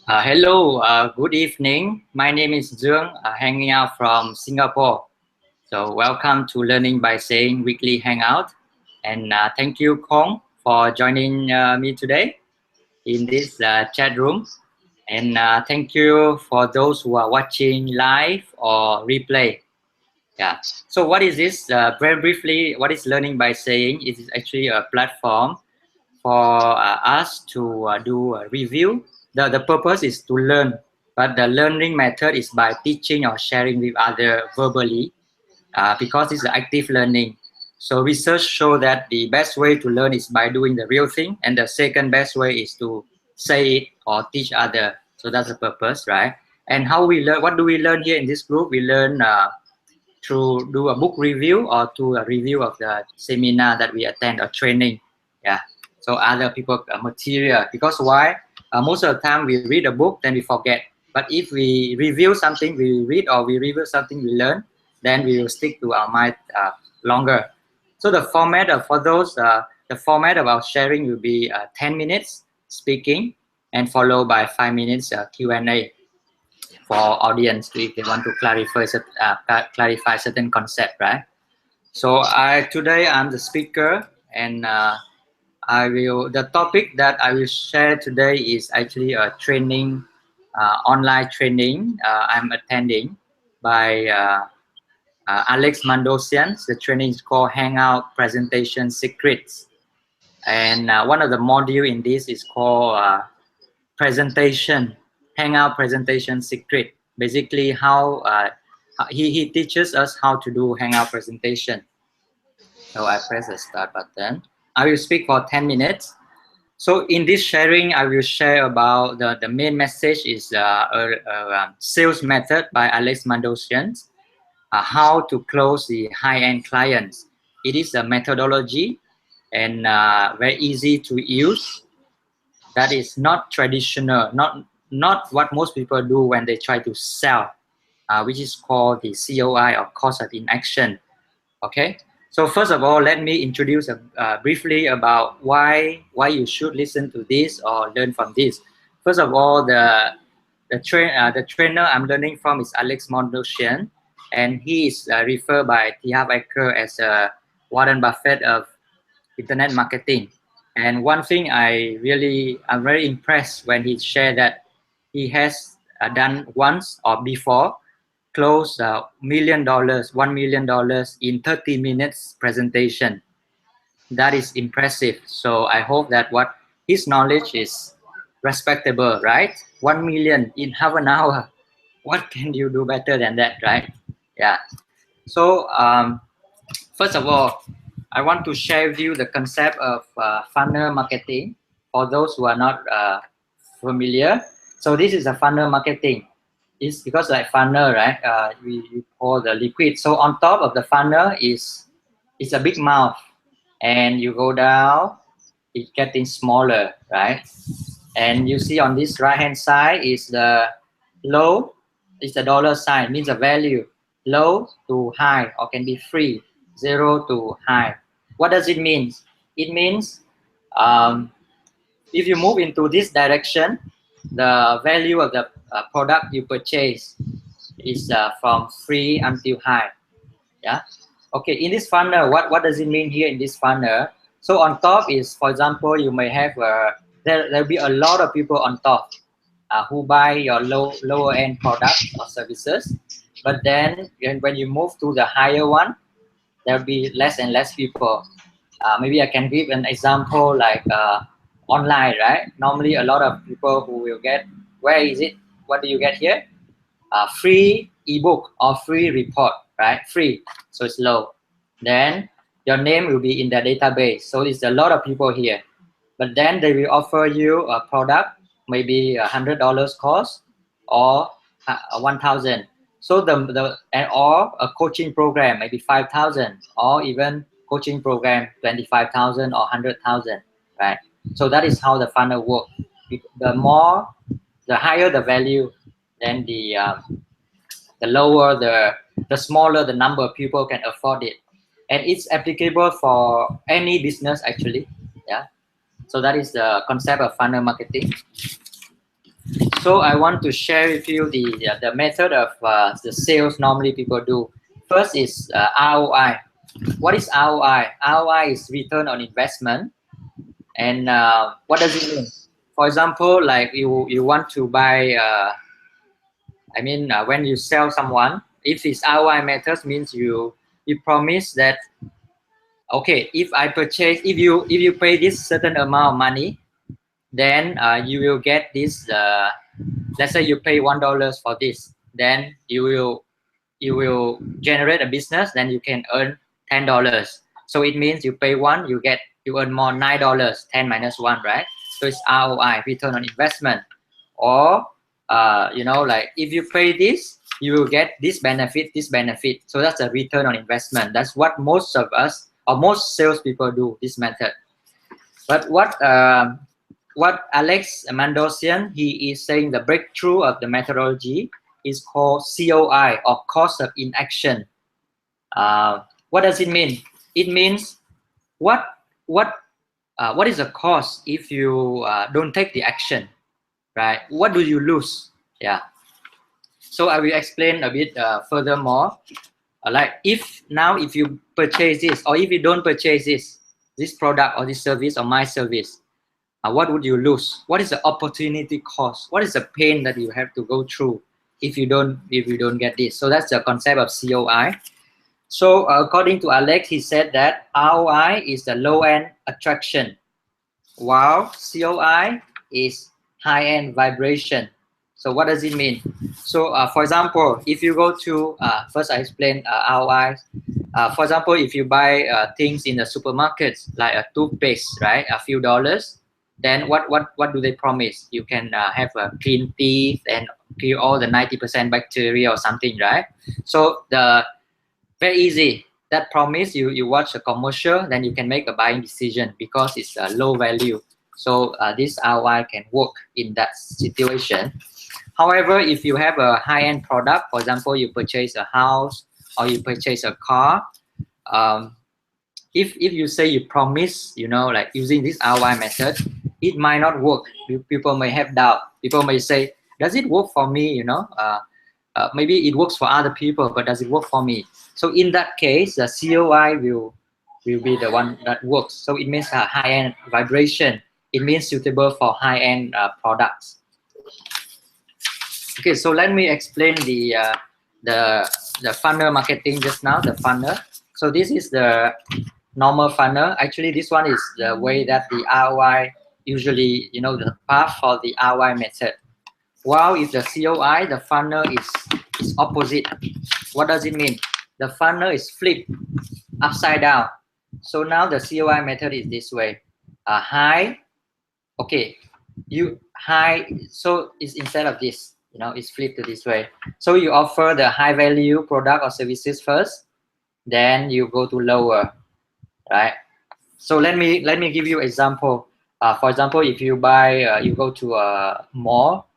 Hello, good evening. My name is Duong, hanging out from Singapore. So welcome to Learning by Saying Weekly Hangout. And thank you, Kong, for joining me today in this chat room. And thank you for those who are watching live or replay. Yeah. So what is this? Very briefly, what is Learning by Saying? It is actually a platform for us to do a review. The purpose is to learn, but the learning method is by teaching or sharing with other verbally, because it's active learning. So research show that the best way to learn is by doing the real thing, and the second best way is to say it or teach other. So that's the purpose, right? And how we learn? What do we learn here in this group? We learn to do a book review or to a review of the seminar that we attend or training. Yeah. So other people material, because why? Most of the time we read a book, then we forget. But if we review something we read or we review something we learn, then we will stick to our mind longer. So the format the format of our sharing will be 10 minutes speaking and followed by 5 minutes Q&A for audience if they want to clarify certain concept, right? So today I'm the speaker, and the topic that I will share today is actually a training, online training I'm attending by Alex Mandossian. The training is called Hangout Presentation Secrets, and one of the module in this is called presentation, Hangout Presentation Secret. Basically, how he teaches us how to do Hangout presentation. So I press the start button. I will speak for 10 minutes. So in this sharing, I will share about the main message is a sales method by Alex Mandossian, how to close the high-end clients. It is a methodology and very easy to use. That is not traditional, not what most people do when they try to sell, which is called the COI or cost of inaction. Okay. So first of all, let me introduce briefly about why you should listen to this or learn from this. First of all, the trainer I'm learning from is Alex Mandossian, and he is referred by T. Harv Eker as Warren Buffett of internet marketing. And one thing I'm very impressed when he shared that he has done once or before close $1 million in 30 minutes presentation. That is impressive. So I hope that what his knowledge is respectable, right? 1 million in half an hour. What can you do better than that, right? Yeah. So first of all, I want to share with you the concept of funnel marketing for those who are not familiar. So this is a funnel marketing. It's because like funnel, right? We pour the liquid. So on top of the funnel is a big mouth, and you go down, it's getting smaller, right? And you see on this right hand side is the low, is the dollar sign, means a value, low to high, or can be free, 0 to high. What does it mean? It means if you move into this direction, the value of the product you purchase is from free until high. Yeah. Okay. In this funnel, what does it mean here in this funnel? So on top is, for example, you may have there'll be a lot of people on top who buy your lower end products or services. But then when you move to the higher one, there'll be less and less people. Maybe I can give an example like online, right? Normally, a lot of people who will get, where is it? What do you get here? Free ebook or free report, right? Free, so it's low. Then your name will be in the database, so it's a lot of people here. But then they will offer you a product, maybe $100 cost or 1,000. So or a coaching program, maybe 5,000, or even coaching program 25,000 or 100,000, right? So that is how the funnel works. The higher the value, then the lower the smaller the number of people can afford it, and it's applicable for any business actually. Yeah. So that is the concept of funnel marketing. So I want to share with you the method of the sales normally people do. First is ROI. What is ROI? ROI is return on investment. And what does it mean? For example, like you want to buy, when you sell someone, if it's ROI methods means you promise that, okay, if I purchase, if you pay this certain amount of money, then you will get this. Let's say you pay $1 for this, then you will generate a business, then you can earn $10. So it means you pay one, you earn more $9. 10 minus 1, right? So it's ROI, return on investment. Or like if you pay this, you will get this benefit, this benefit. So that's a return on investment. That's what most of us or most salespeople do, this method. But what Alex Mandossian, he is saying the breakthrough of the methodology is called COI, or cost of inaction. What does it mean? It means what is the cost if you don't take the action, right? What do you lose? Yeah. So I will explain a bit furthermore. Like if you purchase this, or if you don't purchase this product or this service or my service, what would you lose? What is the opportunity cost? What is the pain that you have to go through if you don't get this? So that's the concept of COI. So according to Alex, he said that ROI is the low-end attraction, while COI is high-end vibration. So what does it mean? So for example, if you go to first I explain ROI. For example, if you buy things in the supermarkets like a toothpaste, right, a few dollars, then what do they promise? You can have a clean teeth and clear all the 90% bacteria or something, right? So very easy. That promise, you watch a commercial, then you can make a buying decision because it's low value. So this ROI can work in that situation. However, if you have a high-end product, for example, you purchase a house or you purchase a car, if you say you promise, like using this ROI method, it might not work. People may have doubt. People may say, does it work for me? Maybe it works for other people, but does it work for me? So in that case, the COI will be the one that works. So it means a high-end vibration. It means suitable for high-end products. Okay, so let me explain the funnel marketing just now, the funnel. So this is the normal funnel. Actually, this one is the way that the ROI usually, the path for the ROI method. While if the COI, the funnel is opposite. What does it mean? The funnel is flipped upside down. So now the COI method is this way. High, okay, high, so it's instead of this, it's flipped to this way. So you offer the high value product or services first, then you go to lower, right? So let me give you example. For example, if you buy, you go to a mall,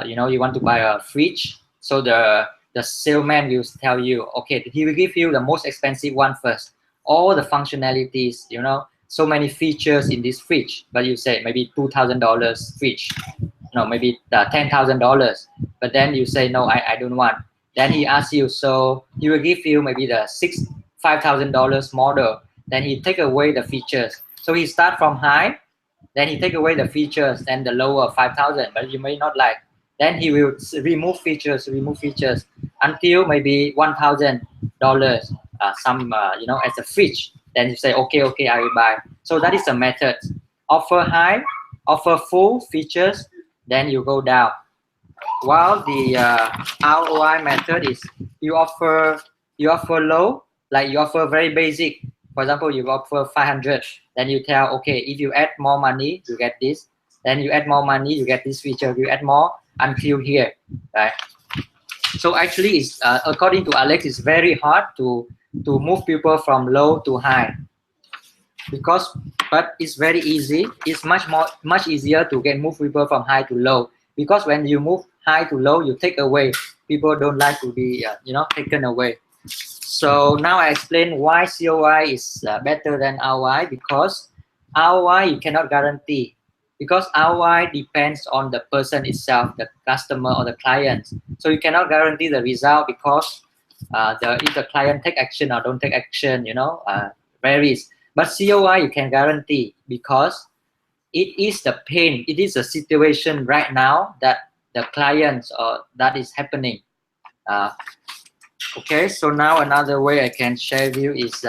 you want to buy a fridge. So the salesman will tell you, okay, he will give you the most expensive one first. All the functionalities, so many features in this fridge, but you say maybe $2,000 fridge, maybe $10,000. But then you say, no, I don't want. Then he asks you, so he will give you maybe the $5,000 model. Then he take away the features. So he start from high, then he take away the features and the lower 5,000, but you may not like. Then he will remove features until maybe $1,000, as a fridge. Then you say, okay, I will buy. So that is a method. Offer high, offer full features, then you go down. While the ROI method is you offer low, like you offer very basic. For example, you offer 500, then you tell, okay, if you add more money, you get this. Then you add more money, you get this feature. You add more until here, right? So actually, it's according to Alex, it's very hard to move people from low to high, but it's very easy. It's much easier to move people from high to low, because when you move high to low, you take away. People don't like to be taken away. So now I explain why COI is better than ROI, because ROI you cannot guarantee, because ROI depends on the person itself, the customer or the client. So you cannot guarantee the result, because if the client take action or don't take action, varies. But COI you can guarantee, because it is the pain, it is a situation right now that the clients or that is happening. Uh, okay, so now another way I can share with you is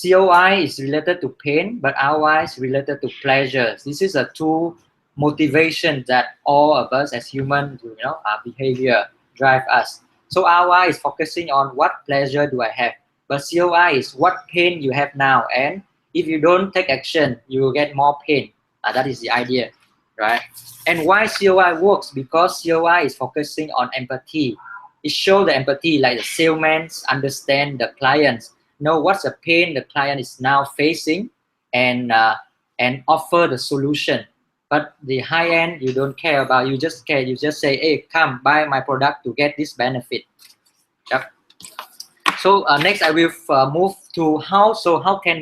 COI is related to pain, but ROI is related to pleasure. This is a two motivation that all of us as humans, our behavior drive us. So ROI is focusing on what pleasure do I have, but COI is what pain you have now, and if you don't take action, you will get more pain. That is the idea, right? And why COI works? Because COI is focusing on empathy. It shows the empathy, like the salesman understand the clients, know what's the pain the client is now facing, and offer the solution. But the high end you don't care about, you just care, you just say, hey, come buy my product to get this benefit. Yep. So next I will move to how can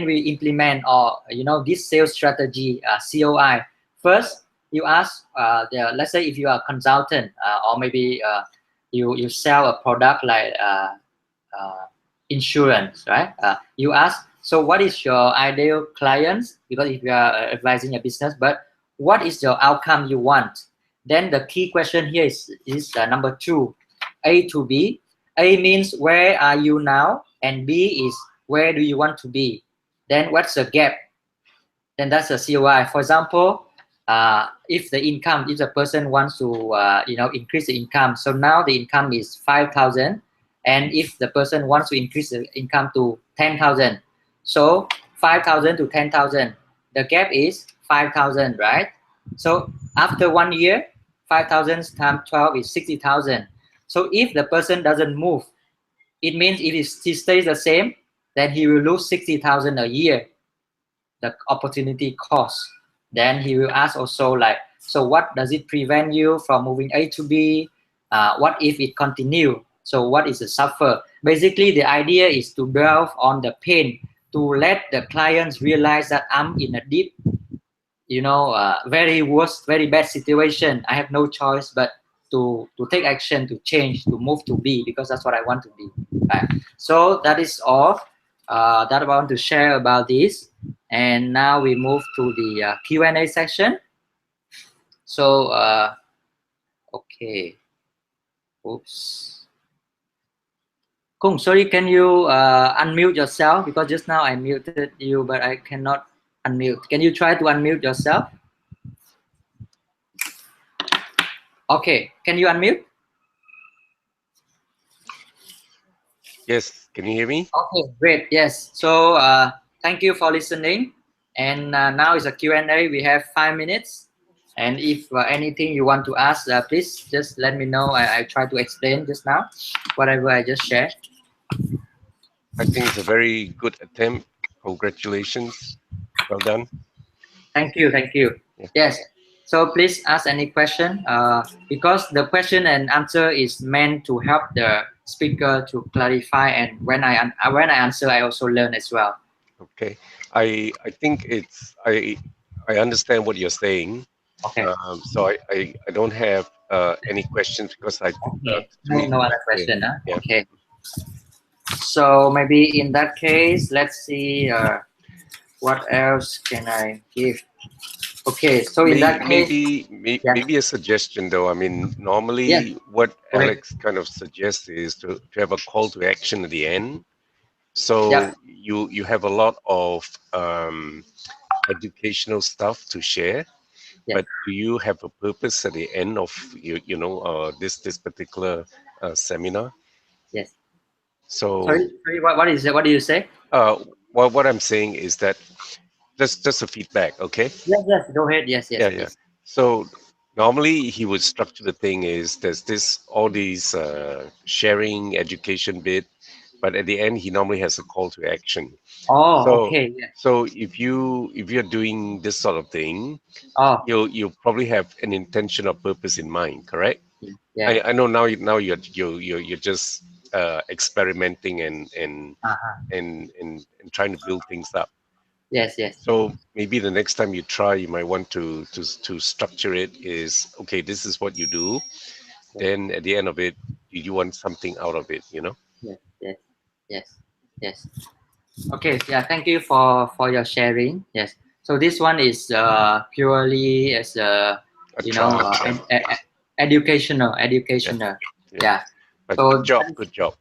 we implement, or this sales strategy, COI. First you ask, let's say if you are a consultant, or maybe you sell a product like insurance, right? You ask, so what is your ideal clients? Because if you are advising a business, but what is your outcome you want? Then the key question here is number 2, A to B. A means where are you now, and B is where do you want to be. Then what's the gap? Then that's a COI. For example, if the person wants to increase the income, so now the income is 5,000, and if the person wants to increase the income to 10,000, so 5,000 to 10,000, the gap is 5,000, right? So after 1 year, 5,000 times 12 is 60,000. So if the person doesn't move, it means if he stays the same, then he will lose 60,000 a year, the opportunity cost. Then he will ask also, like, so what does it prevent you from moving A to B? What if it continue? So what is the suffer? Basically, the idea is to delve on the pain, to let the clients realize that I'm in a deep, very worst, very bad situation. I have no choice but to take action, to change, to move to B, because that's what I want to be. Right? So that is all that I want to share about this. And now we move to the Q&A section. So, okay. Oops. Kung, sorry, can you unmute yourself? Because just now I muted you, but I cannot unmute. Can you try to unmute yourself? Okay, can you unmute? Yes, can you hear me? Okay, great. Yes. So thank you for listening. And now is a Q&A. We have 5 minutes. And if anything you want to ask, please just let me know. I try to explain just now, whatever I just shared. I think it's a very good attempt. Congratulations. Well done. Thank you. Thank you. Yeah. Yes. So please ask any question, because the question and answer is meant to help the speaker to clarify. And when I answer, I also learn as well. Okay. I think I understand what you're saying. Okay. So I don't have any questions because Okay. to me No it's other quite clear. question. Huh? Yeah. Okay. So maybe in that case, let's see what else can I give. Okay, so in that case, yeah. Maybe a suggestion though. I mean, Yes, normally what correct. Alex kind of suggests is to have a call to action at the end. So Yep. you have a lot of educational stuff to share, Yes. but do you have a purpose at the end of this particular seminar? Yes. So Sorry. What is it? What do you say? uh, what I'm saying is that just a feedback, okay? Yes. Yes. Go ahead. Yes. Yes. Yeah, yeah. Please. So normally he would structure the thing is there's all these sharing education bit, but at the end he normally has a call to action. Oh. So Okay. Yeah. so if you're doing this sort of thing, Oh. you'll probably have an intention or purpose in mind, correct? Yeah. I know now you're just experimenting and Uh-huh. and trying to build things up. Yes, yes, So maybe the next time you try, you might want to structure it is, okay, this is what you do. yes, Then at the end of it, you want something out of it, you know? yes, yes, yes, yes. Okay, yeah, thank you for your sharing. Yes, so this one is purely as a, A you know, trial. educational, Yeah, educational. yeah. Yeah. But good So job, good job.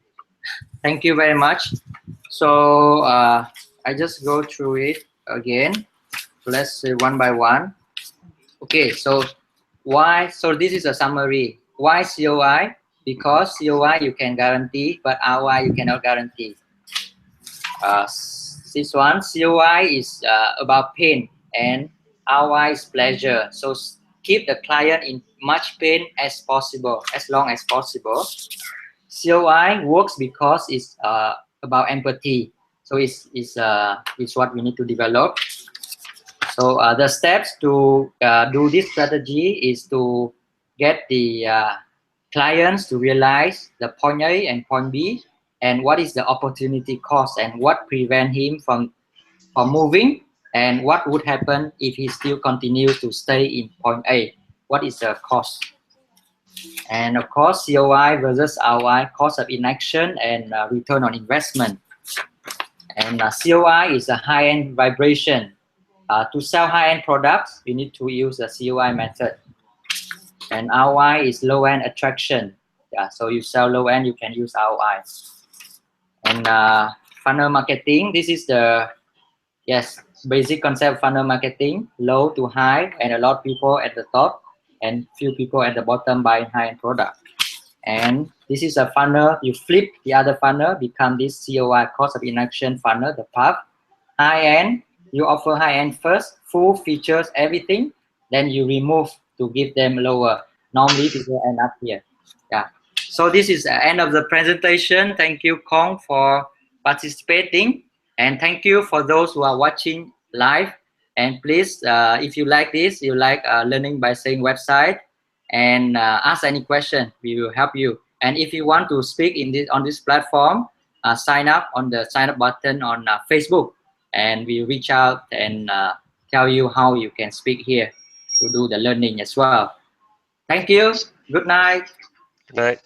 thank you very much. So I just go through it again. Let's say one by one. Okay, so why? So this is a summary. Why COI? Hmm. Because COI you can guarantee, but ROI you cannot guarantee. Uh, this one COI is about pain and ROI is pleasure. So keep the client in much pain as possible, as long as possible. COI works because it's about empathy. So it's what we need to develop. So the steps to do this strategy is to get the clients to realize the point A and point B, and what is the opportunity cost and what prevent him from moving, and what would happen if he still continues to stay in point A. What is the cost? And of course, COI versus ROI, cost of inaction and return on investment. And COI is a high-end vibration. To sell high-end products, you need to use the COI method. And ROI is low-end attraction. Yeah, so you sell low-end, you can use ROI. And funnel marketing, this is the basic concept funnel marketing, low to high, and a lot of people at the top, and few people at the bottom buying high-end product. And this is a funnel. You flip the other funnel, become this COI, cost of inaction funnel, the path. High end, you offer high end first, full features, everything. Then you remove to give them lower. Normally, people end up here. Yeah. So this is the end of the presentation. Thank you, Kong, for participating, and thank you for those who are watching live. And please, if you like this, you like Learning by Saying website, and ask any question. We will help you. And if you want to speak in this on this platform, sign up on the sign up button on Facebook, and we reach out and tell you how you can speak here to do the learning as well. Thank you. Good night. Good night.